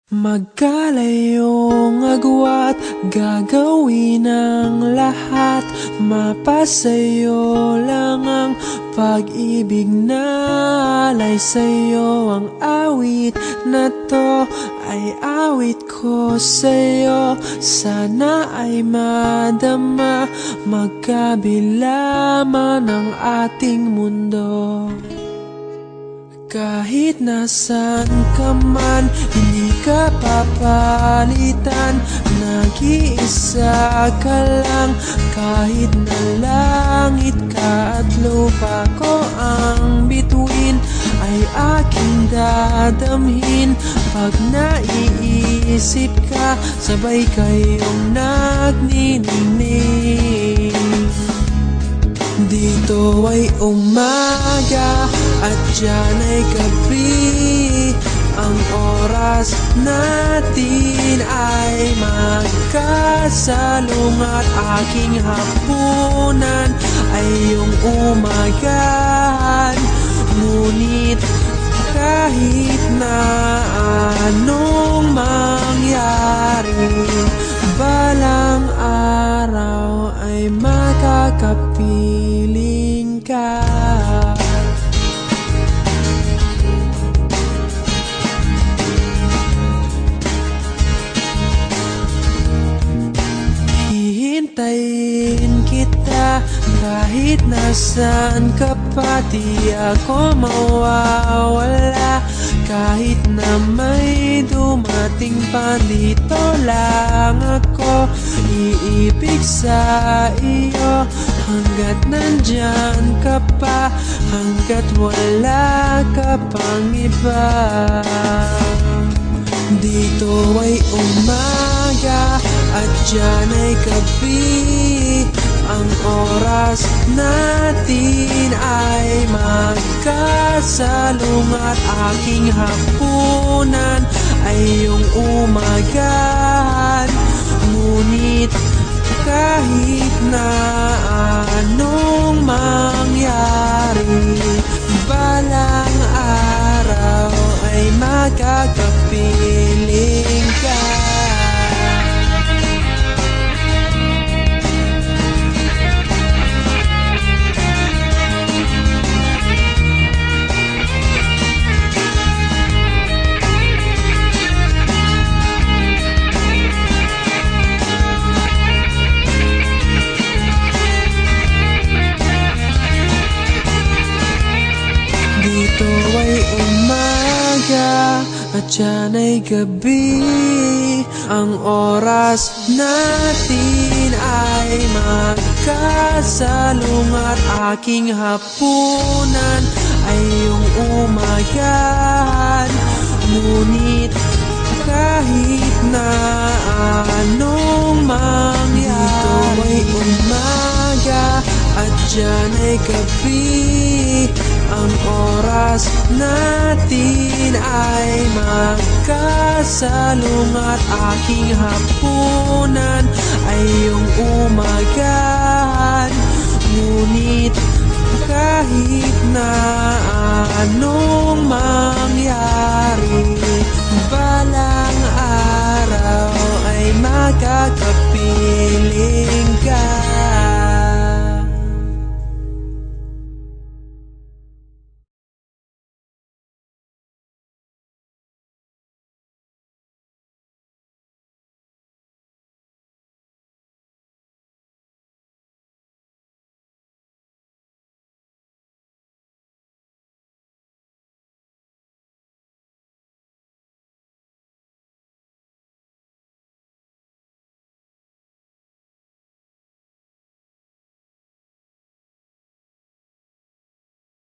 Magkalayong agwat, gagawin ang lahat. Mapasayo lang ang pag-ibig na alay sa'yo. Ang awit na to ay awit ko sa'yo. Sana ay madama, magkabila man ang ating mundo. Kahit nasan ka man, hindi ka papalitan. Nag-iisa ka lang, kahit na langit ka at lupa ko ang bituin, ay aking dadamhin. Pag naiisip ka, sabay kayong nagniningning. Dito ay umaga at diyan ay gabi. Ang oras natin ay magkasalungat. Aking hapunan ay iyong umagahan. Ngunit kahit na anong mangyari, balang araw ay makakapiling ka. Hihintayin kita kahit nasan ka pa. Di ako mawawala kahit na may dumating pa. Dito lang ako iibig sa iyo hanggat nandyan ka pa, hanggat wala ka pang iba. Dito ay umaga at diyan ay gabi. Ang oras natin ay magkasalungat. Aking hapunan ay iyong umagahan. Ngunit kahit na anong mangyari, balang araw ay magkakapiling ka. Dito ay umaga at diyan ay gabi. Ang oras natin ay magkasalungat. Aking hapunan ay iyong umagahan. Ngunit kahit na anong mangyari, dito ay umaga at diyan ay gabi. Ang oras natin ay magkasalungat. Aking hapunan ay iyong umagahan. Ngunit kahit na anong mangyari,